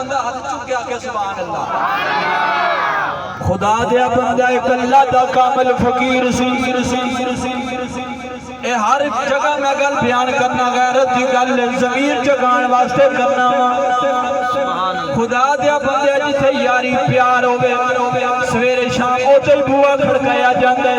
بندہ ہاتھ چکے آکے سبحان اللہ۔ خدا دیا بندہ ایک اللہ دا کامل فقیر سی، اے ہر جگہ میں گل بیان کرنا غیرت دی گل ضمیر جگان واسطے کرنا، خدا دیا بندے جتھے یاری پیار ہوئے سویرے شام اوتے ہی بوا کھڑکایا جاندے،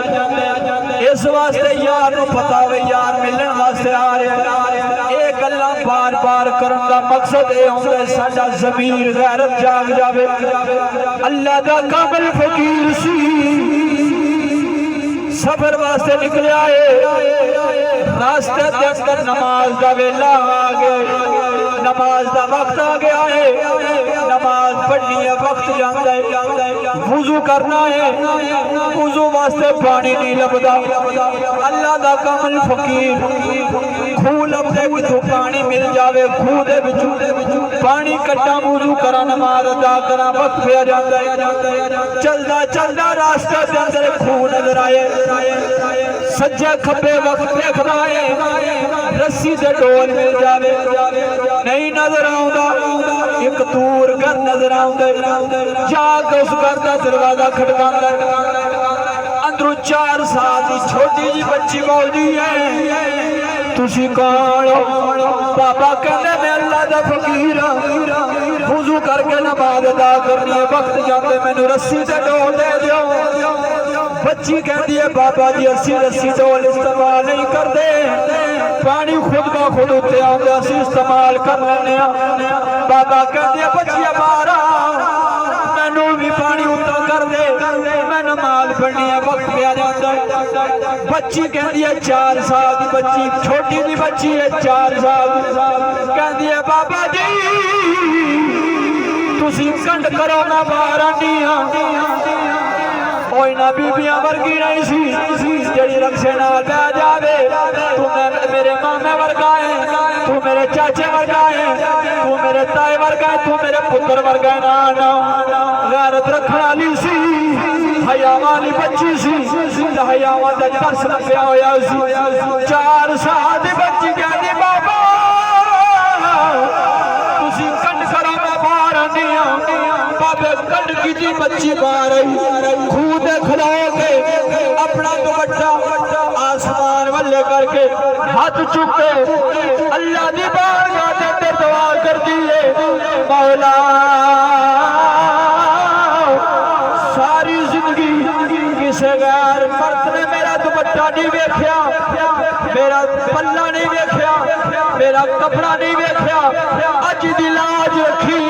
اس واسطے یار نو پتا ہوئے یار ملن واسطے آ رہے ایک اللہ بار بار کرن دا مقصد اے ہوندے ساڈا ضمیر غیرت جاگ جاوے۔ اللہ دا کامل فقیر سی سفر واسطے نکلے آئے، راستے دے اندر نماز دا ویلا آ گئے، نماز دا وقت آ گیا ہے، نماز پڑھنی ہے، وقت جاندا ہے، وضو کرنا ہے، وضو واسطے پانی نہیں لبدا۔ اللہ دا کامل فقیر کھو لبدے کتھوں پانی مل جاوے، کھو دے وچوں پانی کٹا وضو کرا نماز ادا کرا، وقت پہ جاندا ہے، چلدا چلدا راستے دے اندر کھو نظر آئے، سجے کھبے وقت دیکھدا ہے، رسی دے ڈول مل جاوے نہیں نظر آؤندا، ایک دور گھر نظر آؤندے، جا کے اس گھر دا دروازہ کھٹکاندا، اندروں 4 سال دی چھوٹی جی بچی بولدی ہے، تسی کون ہو؟ بابا کہندے میں اللہ دا فقیر ہاں، وضو کر کے نماز ادا کرنی ہے، وقت جاندے مینوں رسی تے ڈول دے دیو۔ بچی کہندی ہے بابا جی اسی رسی ڈول استعمال نہیں کردے، پانی خود با خود اتے آندے اسی استعمال کر لینے ہیں۔ بابا کہندی ہے بچی بارا مینوں بھی پانی اتا کر دے، میں نماز پڑھنی ہے، وقت پہ جاندا ہے۔ بچی کہندی ہے 4 سال دی بچی، چھوٹی دی بچی ہے 4 سال دی، کہندی ہے بابا جی تسی کنڈ کرو میں باہر آنی ہاں، کوئی نہ بیبیاں ورگی نہیں سی جڑی رکشے نال بہ جاوے، تو میرے مامے ورگا ہے، تو میرے چاچے ورگا ہے، تو میرے تائے ورگا ہے، تو میرے پتر ورگا ہے، نا غیرت رکھنے والی سی، حیا والی بچی سی، حیا دا درس لگیا ہویا سی۔ 4 سال دی بچی کہندی بابا تسی کنڈ کرو میں باہر آنی ہاں، بابے کنڈ کی جی بچی باہر آئی، خود کھلو کے اپنا دوپٹہ آسمان والے کر کے ہاتھ چکے اللہ دی بارگاہ دے اندر دعا کر دیئے، مولا ساری زندگی کسے غیر مرد نے میرا دوپٹہ نہیں ویکھیا، میرا پلہ نہیں ویکھیا، میرا کپڑا نہیں ویکھیا، اج دی لاج رکھی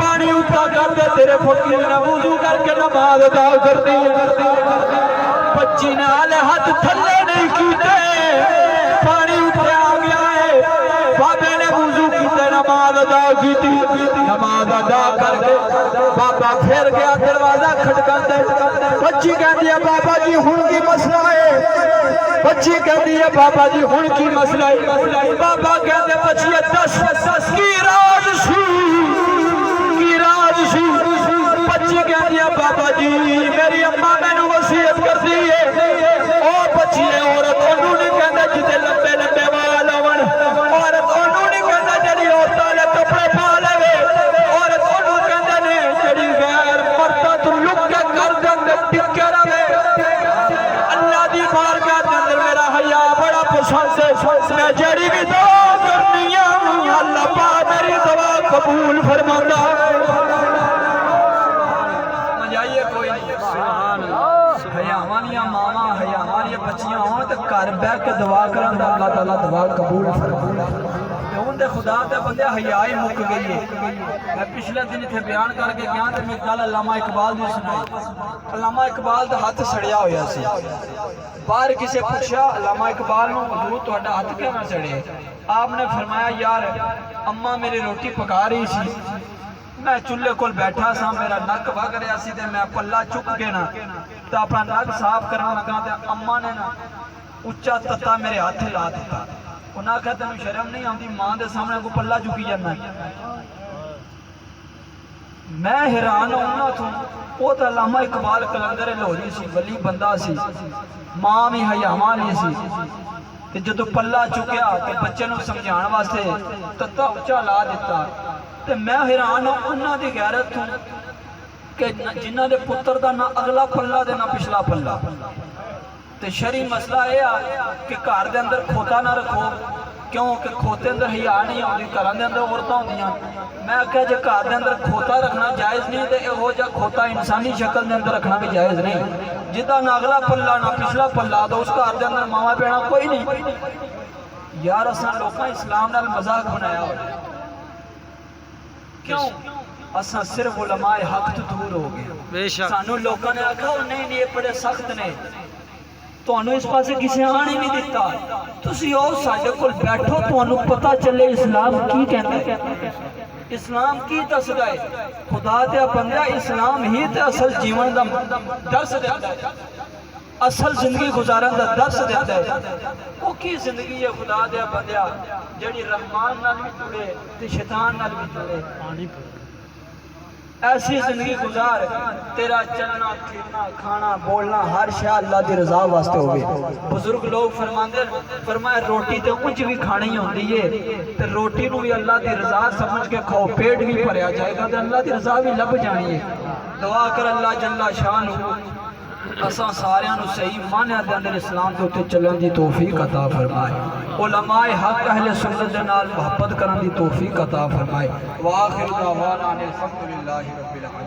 پانی اتا کر دے تیرے فقیر نے وضو کر کے نماز ادا کر دی۔ بچی نے آلے ہاتھ تھلے نہیں کیتے، پانی اٹھے آ گیا ہے، بابے نے وضو کیتے نماز ادا کیتی، نماز ادا کر کے بابا پھر گیا دروازہ کھٹکا دے، بچی کہتی ہے بابا جی ہن کی مسئلہ ہے، بچی کہتی ہے بابا جی ہن کی مسئلہ ہے، بابا کہتے ہیں بچی 10 کی راز سی، کی راز سی، بچی کہتی ہے بابا جی میری اماں میں نے وصیت کر دی ہے، او بچی ہے عورت انہوں نے کہتا جتے لمبے لمبے وال ہون، عورت انہوں نے کہتا جڑی عورتاں نے کپڑے پا لے، عورت انہوں کہتا نے جڑی غیر مرتا تو لک کے کر دے ٹکے رہے۔ اللہ دی بارگاہ دے اندر میرا حیا بڑا پسند ہے، میں جڑی بھی دعا کرنی ہے اللہ پاک میری دعا قبول فرماتا ہے۔ حیاوالیاں ماما حیاوالیاں بچیاں ہوں تو گھر بیٹھ کے دعا کرن دا اللہ تعالیٰ دعا قبول فرمائے۔ ہن دے خدا دے بندے حیائی مک گئی ہے۔ میں پچھلے دن اتنے بیان کر کے گیا تو میں گل علامہ اقبال دی سنائی، علامہ اقبال دا ہاتھ سڑیا ہویا سی، باہر کسے پوچھا علامہ اقبال نو حضور تہاڈا ہاتھ کیوں نہ سڑے؟ آپ نے فرمایا یار اماں میری روٹی پکا رہی سی، میں چولہے کول بیٹھا سا، میرا نک وگ رہا سی تے میں پلہ چک کے نا تو اپنا نک صاف کرنا لگا تے اماں نے نا اچھا تتا میرے ہاتھ لا دیتا، انہاں کہا تینوں شرم نہیں آندی ماں دے سامنے کو پلہ چکی جانا ہے۔ میں حیران ہونا تھوں، وہ تو علامہ اقبال کلندر لاہوری سی، ولی بندہ سی، ماں بھی حیاواں نہیں سی، کہ جدو پلہ چکیا کہ بچے نو سمجھان واسطے تتا اچھا لا دیتا، تے میں حیران ہوں انہاں دی غیرت تو کہ جنہاں دے پتر دا نہ اگلا پلہ دے نہ پچھلا پلہ تے شرعی مسئلہ ہے کہ گھر دے اندر کھوتا نہ رکھو کیوں کہ کھوتے اندر حیا نہیں آتی گھراں دے اندر عورتاں ہوندیاں میں کہا جے گھر دے اندر کھوتا رکھنا جائز نہیں تے ہو جا کھوتا انسانی شکل دے اندر رکھنا بھی جائز نہیں جدا نہ اگلا پلہ نہ پچھلا پلہ تو اس گھر دے اندر ماما پینا کوئی نہیں یار اساں لوکاں اسلام نال مذاق بنایا ہوا کیوں اساں صرف علماء حق تو دور ہو گئے سانو لوکاں نے آکھا نہیں یہ بڑے سخت نے تانوں اس پاسے کسی آنے نہیں دیتا تسی آؤ ساڈے کول بیٹھو تانوں پتہ چلے اسلام کی کہندا ہے اسلام کی دسدا ہے خدا دے بندہ اسلام ہی تے اصل جیون دا درس دیندا ہے اصل زندگی گزارن دا درس دیندا ہے وہ کی زندگی ہے خدا دے بندہ جڑی رحمان نال بھی جڑے تے شیطان نال بھی جڑے ایسی زندگی گزار تیرا چلنا پھرنا کھانا بولنا ہر شے اللہ دی رضا واسطے ہوئے بزرگ لوگ فرماندے فرمایا روٹی تے اونج بھی کھانی ہی ہوندی ہے تے روٹی نو بھی اللہ دی رضا سمجھ کے کھاؤ پیٹ بھی بھریا جائے گا تے اللہ دی رضا بھی لب جانی ہے دعا کر اللہ جل شان اساں ساریاں نو صحیح معنی دے اندر اسلام دے اوتے چلن دی توفیق عطا فرمائے علماء حق اہل سنت دے نال محبت کرن دی توفیق عطا فرمائے واخر دعوانا الحمدللہ رب العالمین